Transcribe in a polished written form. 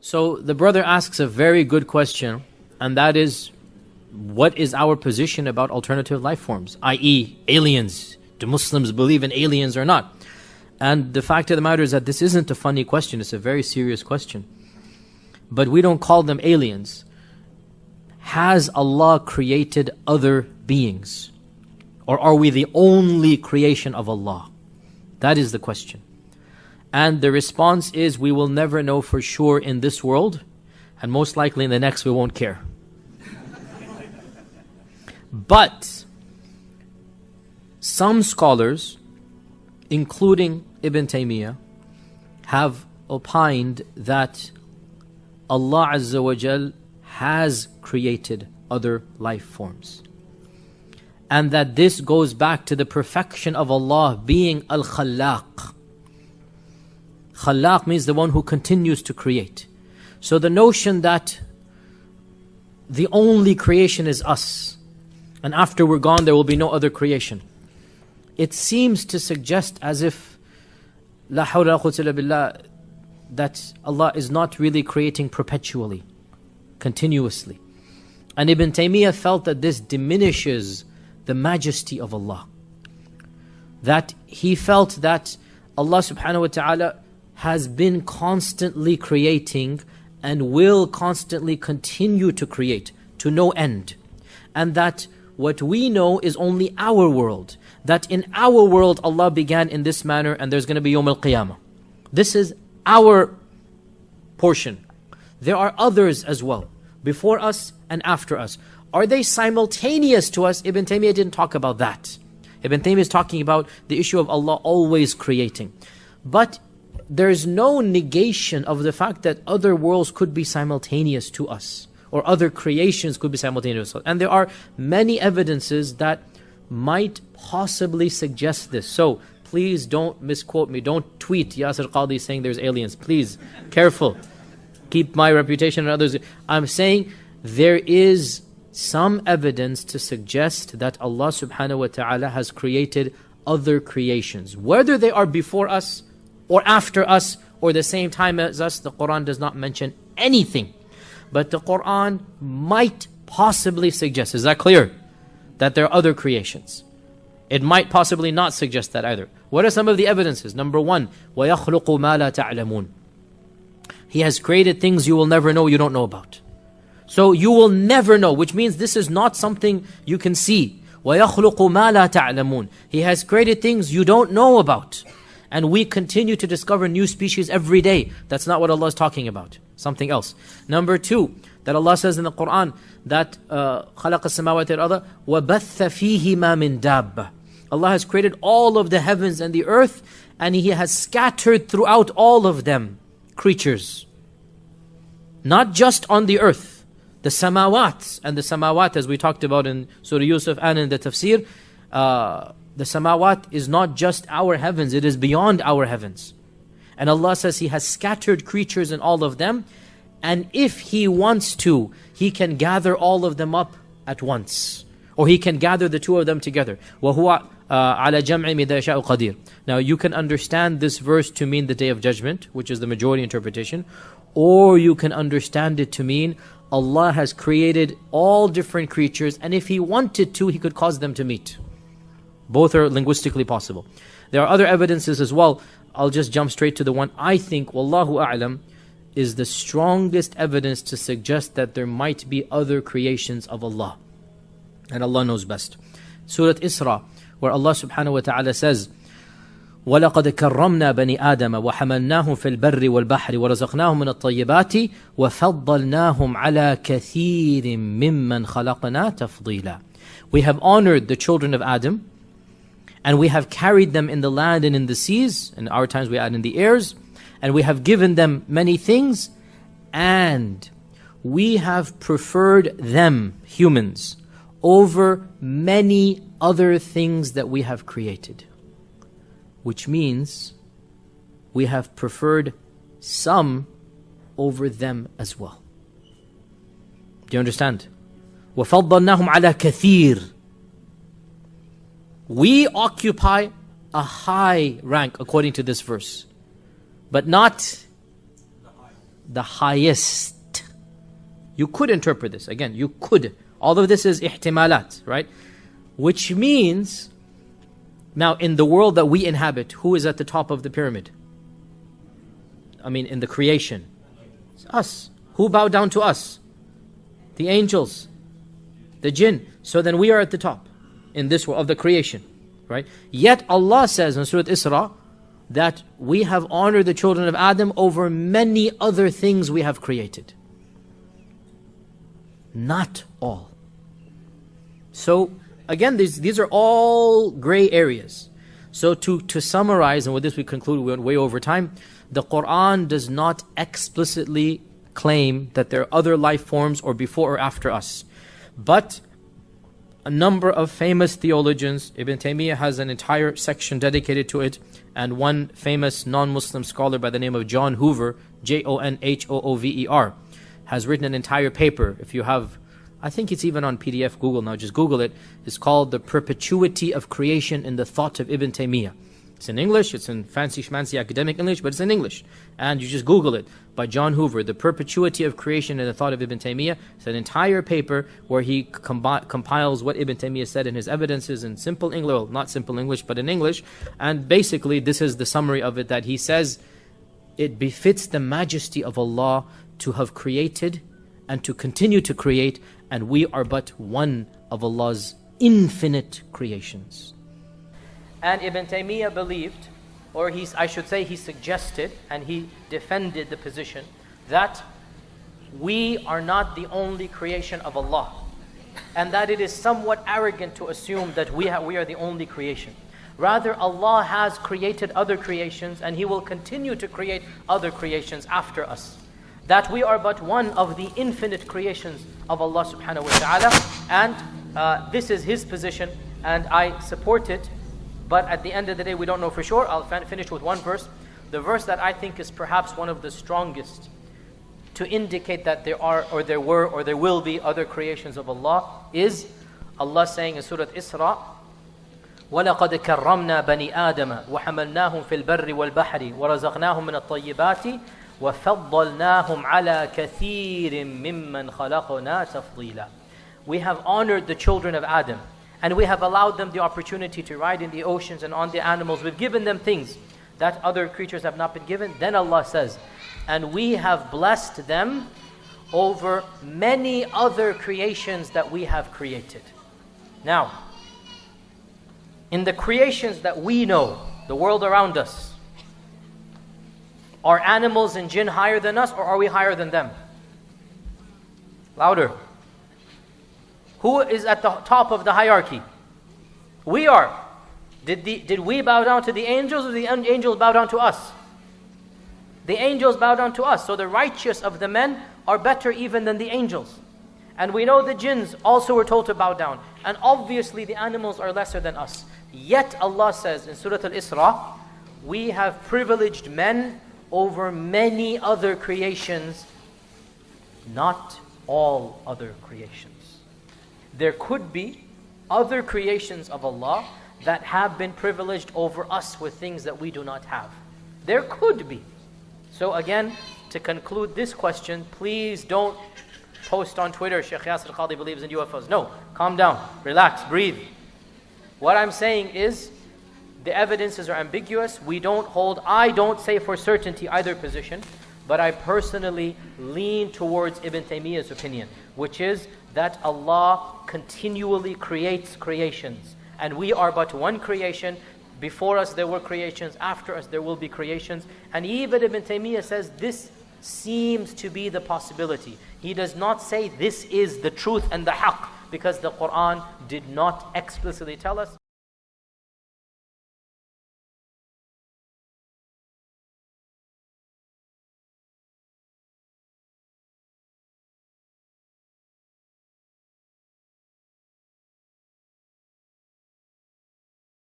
So the brother asks a very good question, and that is, what is our position about alternative life forms, i.e. aliens? Do Muslims believe in aliens or not? And the fact of the matter is that this isn't a funny question, it's a very serious question. But we don't call them aliens. Has Allah created other beings? Or are we the only creation of Allah? That is the question. And the response is, we will never know for sure in this world, and most likely in the next we won't care. But some scholars, including Ibn Taymiyyah, have opined that Allah Azza wa Jal has created other life forms. And that this goes back to the perfection of Allah being Al-Khallaq. Khallaq means the one who continues to create. So the notion that the only creation is us, and after we're gone there will be no other creation, it seems to suggest as if La hawla wa la quwwata illa billah, that Allah is not really creating perpetually, continuously. And Ibn Taymiyyah felt that this diminishes the majesty of Allah. That he felt that Allah subhanahu wa ta'ala has been constantly creating and will constantly continue to create to no end. And that what we know is only our world. That in our world Allah began in this manner and there's going to be Yawm al-Qiyamah. This is our portion. There are others as well, before us and after us. Are they simultaneous to us? Ibn Taymiyyah didn't talk about that. Ibn Taymiyyah is talking about the issue of Allah always creating. But there's no negation of the fact that other worlds could be simultaneous to us, or other creations could be simultaneous to us. And there are many evidences that might possibly suggest this. So please don't misquote me. Don't tweet Yasir Qadhi saying there's aliens. Please, careful. Keep my reputation and others. I'm saying there is some evidence to suggest that Allah subhanahu wa ta'ala has created other creations. Whether they are before us, or after us, or the same time as us, the Quran does not mention anything. But the Quran might possibly suggest, is that clear? That there are other creations. It might possibly not suggest that either. What are some of the evidences? Number one, وَيَخْلُقُ مَا لَا تَعْلَمُونَ. He has created things you will never know, you don't know about. So you will never know, which means this is not something you can see. وَيَخْلُقُ مَا لَا تَعْلَمُونَ. He has created things you don't know about. And we continue to discover new species every day. That's not what Allah is talking about. Something else. Number two, that Allah says in the Quran that خَلَقَ السَّمَاوَاتِ وَالْأَرْضَ وَبَثَّ فِيهِمَا مِن دَابَّةٍ. Allah has created all of the heavens and the earth, and He has scattered throughout all of them creatures. Not just on the earth. The samawat, and the samawat as we talked about in Surah Yusuf and in the tafsir, the samawat is not just our heavens, it is beyond our heavens. And Allah says He has scattered creatures in all of them, and if He wants to, He can gather all of them up at once. Or He can gather the two of them together. وَهُوَ عَلَى جَمْعِ مِذَا يَشَاءُ قَدِيرٌ. Now you can understand this verse to mean the Day of Judgment, which is the majority interpretation. Or you can understand it to mean Allah has created all different creatures, and if He wanted to, He could cause them to meet. Both are linguistically possible. There are other evidences as well. I'll just jump straight to the one I think, Wallahu A'lam, is the strongest evidence to suggest that there might be other creations of Allah. And Allah knows best. Surah Isra, where Allah subhanahu wa ta'ala says, وَلَقَدْ كَرَّمْنَا بَنِي آدَمَ وَحَمَلْنَاهُمْ فِي الْبَرِّ وَالْبَحْرِ وَرَزَقْنَاهُمْ مِنَ الطَّيِّبَاتِ وَفَضَّلْنَاهُمْ عَلَى كَثِيرٍ مِّمَّنْ خَلَقْنَا تَفْضِيلًا. We have honored the children of Adam, and we have carried them in the land and in the seas. In our times we add in the airs. And we have given them many things. And we have preferred them, humans, over many other things that we have created. Which means we have preferred some over them as well. Do you understand? وَفَضَّلْنَاهُمْ عَلَى كَثِيرٍ. We occupy a high rank according to this verse, but not the highest. You could interpret this. Again, you could. All of this is ihtimalat, right? Which means, now in the world that we inhabit, who is at the top of the pyramid? I mean, in the creation. It's us. Who bowed down to us? The angels. The jinn. So then we are at the top in this world of the creation, right? Yet Allah says in Surah Isra that we have honored the children of Adam over many other things we have created. Not all. So again, these are all gray areas. So to summarize, and with this we conclude, we went way over time, the Quran does not explicitly claim that there are other life forms or before or after us. But a number of famous theologians, Ibn Taymiyyah has an entire section dedicated to it, and one famous non-Muslim scholar by the name of John Hoover, Jonhoover, has written an entire paper. If you have, I think it's even on PDF, Google now, just Google it. It's called The Perpetuity of Creation in the Thought of Ibn Taymiyyah. It's in English, it's in fancy schmancy academic English, but it's in English. And you just Google it by John Hoover, The Perpetuity of Creation in the Thought of Ibn Taymiyyah. It's an entire paper where he compiles what Ibn Taymiyyah said in his evidences in simple English, well, not simple English, but in English. And basically, this is the summary of it, that he says, it befits the majesty of Allah to have created and to continue to create, and we are but one of Allah's infinite creations. And Ibn Taymiyyah believed, or I should say he suggested, and he defended the position, that we are not the only creation of Allah, and that it is somewhat arrogant to assume that we are the only creation. Rather, Allah has created other creations, and He will continue to create other creations after us. That we are but one of the infinite creations of Allah subhanahu wa ta'ala, and this is his position, and I support it. But at the end of the day, we don't know for sure. I'll finish with one verse. The verse that I think is perhaps one of the strongest to indicate that there are, or there were, or there will be other creations of Allah is Allah saying in Surah Isra, وَلَقَدْ كَرَّمْنَا بَنِي آدَمَ وَحَمَلْنَاهُمْ فِي الْبَرِّ وَالْبَحْرِ وَرَزَقْنَاهُمْ مِنَ الطَّيِّبَاتِ وَفَضَّلْنَاهُمْ عَلَى كَثِيرٍ مِّمَّنْ خَلَقْنَا تَفْضِيلًا. We have honored the children of Adam, and we have allowed them the opportunity to ride in the oceans and on the animals. We've given them things that other creatures have not been given. Then Allah says, and we have blessed them over many other creations that we have created. Now, in the creations that we know, the world around us, are animals and jinn higher than us, or are we higher than them? Louder. Who is at the top of the hierarchy? We are. Did we bow down to the angels, or the angels bow down to us? The angels bow down to us. So the righteous of the men are better even than the angels. And we know the jinns also were told to bow down. And obviously the animals are lesser than us. Yet Allah says in Surah Al-Isra, we have privileged men over many other creations, not all other creations. There could be other creations of Allah that have been privileged over us with things that we do not have. There could be. So again, to conclude this question, please don't post on Twitter, Sheikh Yasir Qadhi believes in UFOs. No, calm down, relax, breathe. What I'm saying is, the evidences are ambiguous. I don't say for certainty either position, but I personally lean towards Ibn Taymiyyah's opinion, which is that Allah continually creates creations. And we are but one creation. Before us there were creations, after us there will be creations. And even Ibn Taymiyyah says this seems to be the possibility. He does not say this is the truth and the haqq, because the Quran did not explicitly tell us.